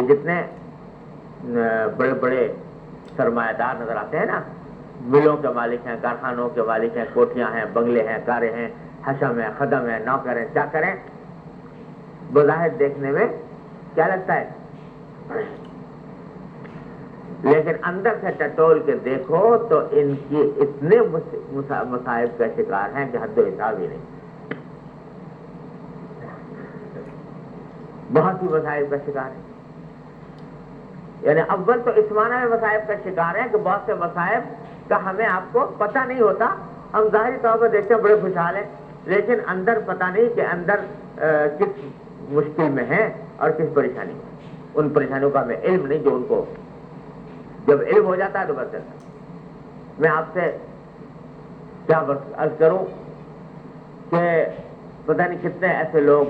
یہ جتنے بڑے بڑے سرمایہ دار نظر آتے ہیں نا، ملوں کے مالک ہیں، کارخانوں کے مالک ہیں، کوٹھیاں ہیں، بنگلے ہیں، کاریں ہیں، حشم ہیں، خدم ہیں، نوکر ہیں، کیا کریں؟ بظاہر دیکھنے میں کیا لگتا ہے، لیکن اندر سے ٹٹول کے دیکھو تو ان کی اتنے مصائب کا شکار ہیں کہ حد و حساب ہی نہیں، بہت ہی مصائب کا شکار ہے۔ یعنی اول تو اس معنی میں مصائب کا شکار ہے کہ بہت سے مصائب کا ہمیں آپ کو پتہ نہیں ہوتا، ہم ظاہری طور پر دیکھتے ہیں بڑے خوشحال ہیں، لیکن اندر پتہ نہیں کہ اندر کس مشکل میں ہیں اور کس پریشانی میں، ان پریشانیوں کا ہمیں علم نہیں جو ان کو جب علم ہو جاتا ہے تو بس چلتا۔ میں آپ سے کیا عرض کروں کہ پتہ نہیں کتنے ایسے لوگ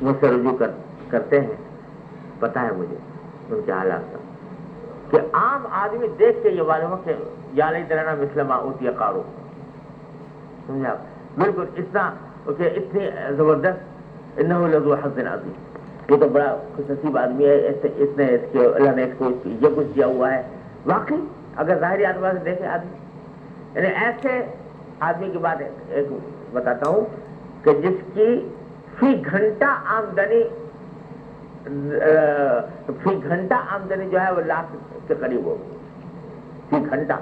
مجھ سے رجوع کرتے ہیں، پتہ ہے مجھے ان کے حالات کا، کہ عام آدمی دیکھ کے یہ معلوم ہو کہ یا لیتنا مثل ما اوتی قارون، سمجھے آپ؟ بالکل اتنا کہ اتنی زبردست، انہ لذو حظ عظیم، یہ تو بڑا خوش نصیب آدمی ہے، اتنے اس کے اللہ نے اس کو یہ کچھ دیا ہوا ہے۔ واقعی اگر ظاہری اعتبار سے دیکھے آدمی، یعنی ایسے آدمی کی بات ایک بتاتا ہوں کہ جس کی فی گھنٹہ آمدنی جو ہے وہ لاکھ کے قریب ہوگی، فی گھنٹہ،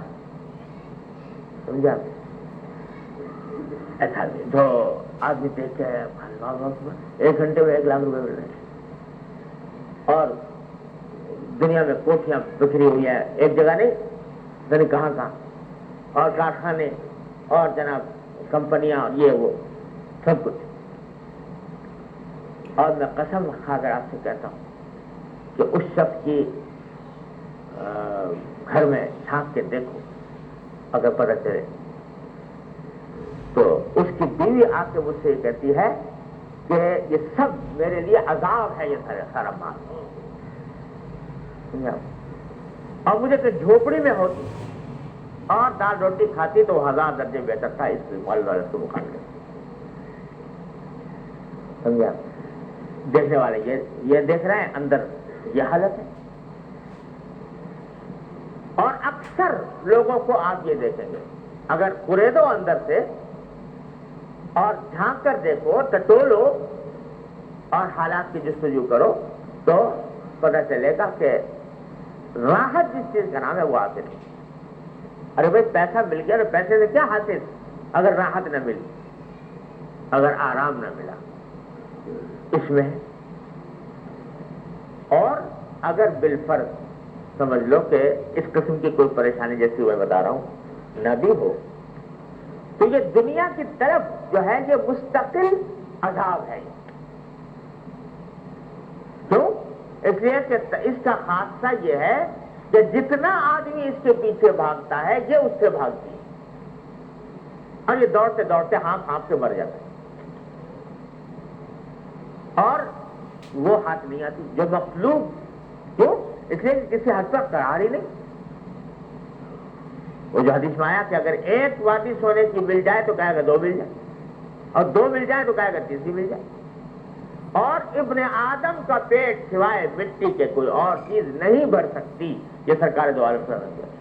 سمجھا؟ ایسا جو آدمی دیکھ کے ایک گھنٹے میں 1 لاکھ روپے مل رہے ہیں، اور دنیا میں کوٹھیاں بکھری ہوئی ہیں، ایک جگہ نہیں، یعنی کہاں کہاں، اور کارخانے اور جناب کمپنیاں اور یہ وہ سب کچھ۔ اور میں قسم کھا کر آپ سے کہتا ہوں کہ اس شخص کی گھر میں جھانک کے دیکھو، اگر پتہ چلے تو اس کی بیوی آ کے مجھ سے یہ کہتی ہے کہ یہ سب میرے لیے عذاب ہے، یہ سارا مال، اور مجھے کہ جھوپڑی میں ہوتی اور دال روٹی کھاتی تو 1000 درجے بہتر تھا اس مال دولت کے مقابلے، سمجھا؟ دیکھنے والے یہ دیکھ رہے ہیں، اندر یہ حالت ہے۔ اور اکثر لوگوں کو آپ یہ دیکھیں گے، اگر قریدو اندر سے اور جھانک کر دیکھو، ٹٹولو اور حالات کی جستجو کرو تو پتہ چلے گا کہ راحت جس چیز کا نام ہے وہ حاصل ہے۔ ارے بھائی پیسہ مل گیا تو پیسے سے کیا حاصل اگر راحت نہ ملی، اگر آرام نہ ملا، اس میں ہے۔ اور اگر بالفرض سمجھ لو کہ اس قسم کی کوئی پریشانی جیسی میں بتا رہا ہوں نہ بھی ہو، تو یہ دنیا کی طرف جو ہے یہ مستقل عذاب ہے۔ کیوں؟ اس لیے کہ اس کا خاصہ یہ ہے کہ جتنا آدمی اس کے پیچھے بھاگتا ہے یہ اس سے بھاگتی ہے، اور یہ دوڑتے دوڑتے ہانپ کے مر جاتا ہے، اور وہ ہاتھ نہیں آتی جو مطلوب۔ کیوں؟ اس لیے کہ کسی حد پر قرار ہی نہیں۔ وہ جو حدیث میں آیا کہ اگر 1 وادی سونے کی مل جائے تو کہے گا 2 مل جائے، اور 2 مل جائے تو کہے گا 3 مل جائے، اور ابن آدم کا پیٹ سوائے مٹی کے کوئی اور چیز نہیں بھر سکتی، یہ سرکار دو عالم صلی اللہ علیہ وسلم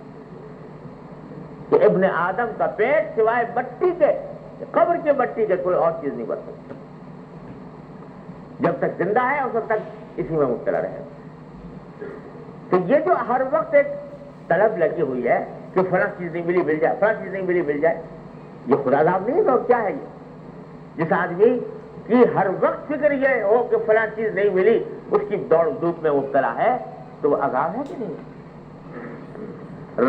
کہ ابن آدم کا پیٹ سوائے مٹی کے، قبر کے مٹی کے کوئی اور چیز نہیں بھر سکتی، جب تک زندہ ہے اس وقت تک اسی میں مبتلا رہے۔ تو یہ جو ہر وقت ایک طلب لگی ہوئی ہے کہ فلاں چیز نہیں ملی مل جائے، فلاں چیز نہیں ملی مل جائے، یہ خدا عذاب نہیں ہے تو کیا ہے؟ یہ جس آدمی کی ہر وقت فکر یہ ہو کہ فلاں چیز نہیں ملی، اس کی دوڑ دھوپ میں مبتلا ہے، تو وہ عذاب ہے کہ نہیں؟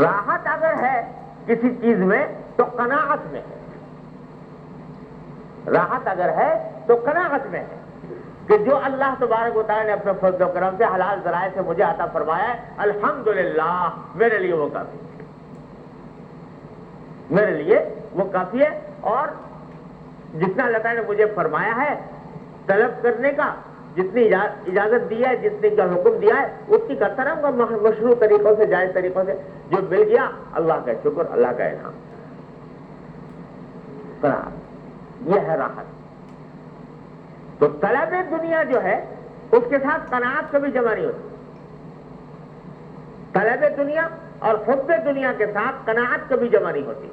راحت اگر ہے کسی چیز میں تو قناعت میں ہے، راحت اگر ہے تو قناعت میں ہے کہ جو اللہ تبارک و تعالیٰ نے اپنے فضل و کرم سے حلال ذرائع سے مجھے عطا فرمایا ہے، الحمدللہ میرے لیے وہ کافی ہے، میرے لیے وہ کافی ہے۔ اور جتنا اللہ تعالیٰ نے مجھے فرمایا ہے طلب کرنے کا، جتنی اجازت دی ہے، جتنے کا حکم دیا ہے، اتنی کرتا رہوں گا مشروع طریقوں سے، جائز طریقوں سے، جو مل گیا اللہ کا شکر، اللہ کا انعام، یہ ہے راحت۔ تو طلب دنیا جو ہے اس کے ساتھ قناعت کبھی جمع نہیں ہوتی. طلب دنیا اور حب دنیا کے ساتھ قناعت کبھی جمع نہیں ہوتی.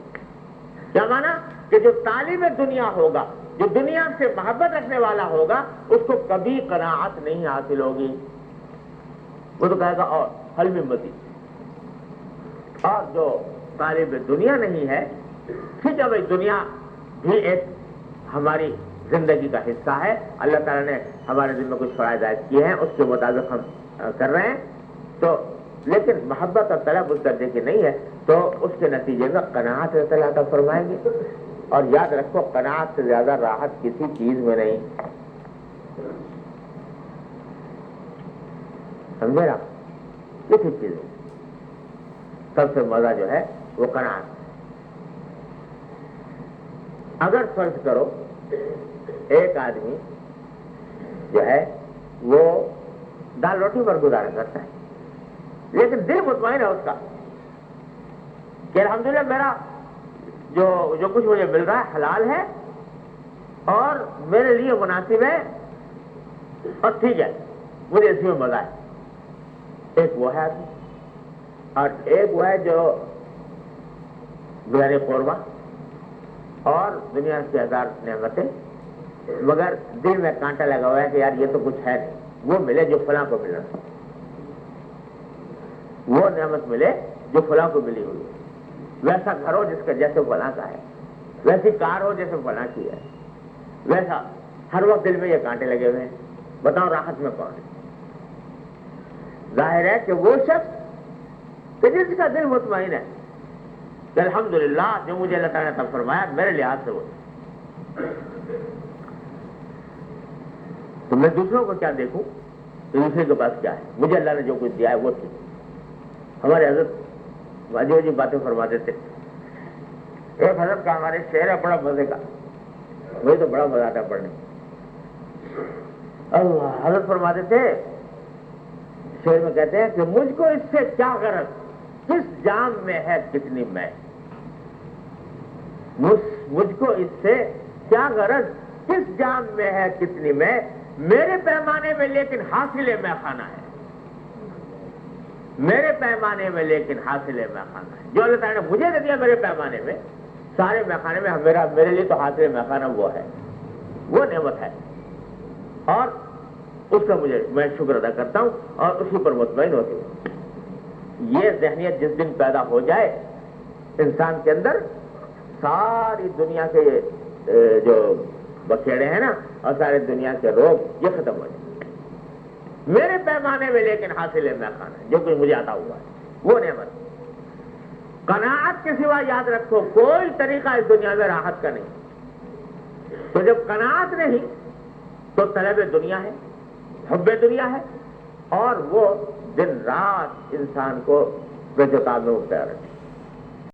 کیا مانا کہ جو طالب دنیا ہوگا، جو دنیا سے محبت رکھنے والا ہوگا، اس کو کبھی قناعت نہیں حاصل ہوگی. وہ تو کہے گا اور حل میں مزید. اور جو طالب دنیا نہیں ہے، ٹھیک ہے بھائی، دنیا بھی ایک ہماری زندگی کا حصہ ہے، اللہ تعالیٰ نے ہمارے دل میں کچھ فرائض عائد کیے ہیں، اس کے مطابق ہم کر رہے ہیں، تو لیکن محبت اور طلب اس درجے کی نہیں ہے، تو اس کے نتیجے میں قناعت اللہ تعالیٰ فرمائیں گے. اور یاد رکھو، قناعت سے زیادہ راحت کسی چیز میں نہیں. سمجھے نا؟ کسی چیز میں سب سے مزہ جو ہے وہ قناعت. اگر فرض کرو ایک آدمی جو ہے وہ دال روٹی پر گزارا کرتا ہے، لیکن دل مطمئن ہے اس کا کہ الحمدللہ میرا جو کچھ مجھے مل رہا ہے حلال ہے اور میرے لیے مناسب ہے اور ٹھیک ہے، مجھے اسی میں مزہ ہے. ایک وہ ہے آدمی، اور ایک وہ ہے جو بغیر قربہ اور دنیا کی ہزار نعمتیں، مگر دل میں کانٹا لگا ہوا ہے کہ یار یہ تو کچھ ہے نہیں، وہ ملے جو فلاں کو ملنا، وہ نعمت ملے جو فلاں کو ملی ہوئی ہے، ویسا گھر ہو جس کا جیسے فلاں کا ہے، ویسی کار ہو جیسے فلاں کی ہے، ویسا ہر وقت دل میں یہ کانٹے لگے ہوئے ہیں. بتاؤ راحت میں کون ہے؟ ظاہر ہے کہ وہ شخص کہ جس کا دل مطمئن ہے کہ الحمدللہ جو مجھے اللہ تعالیٰ نے تب فرمایا میرے لحاظ سے وہ. تو میں دوسروں کو کیا دیکھوں کہ دوسرے کے پاس کیا ہے؟ مجھے اللہ نے جو کچھ دیا ہے وہ ٹھیک. ہمارے حضرت واجب جی باتیں فرماتے تھے. ایک حضرت کا ہمارے شعر ہے بڑا مزے کا، وہی تو بڑا مزہ آتا ہے پڑھنے. اللہ حضرت فرماتے تھے، شعر میں کہتے ہیں کہ مجھ کو اس سے کیا غرض، کس جام میں ہے کتنی میں. مجھ کو اس سے کیا غرض، کس جام میں ہے کتنی میں، میرے پیمانے میں لیکن حاصل میں خانہ ہے. میرے پیمانے میں لیکن حاصل میں خانہ ہے. جو اللہ تعالیٰ نے مجھے دے دیا میرے پیمانے میں، سارے میخانے میں میرے لیے تو حاصل میخانہ وہ ہے، وہ نعمت ہے، اور اس کا میں شکر ادا کرتا ہوں اور اسی پر مطمئن ہوتی ہوں. یہ ذہنیت جس دن پیدا ہو جائے انسان کے اندر، ساری دنیا کے جو بکھیڑے ہیں نا اور سارے دنیا کے روگ یہ ختم ہو جائیں. میرے پیمانے میں لیکن حاصل ہے میخانہ، جو کچھ مجھے عطا ہوا ہے وہ نعمت. قناعت کے سوا یاد رکھو کوئی طریقہ اس دنیا میں راحت کا نہیں. تو جب قناعت نہیں تو طلب دنیا ہے، حب دنیا ہے، اور وہ دن رات انسان کو بے چتاب میں مبتلا رکھے.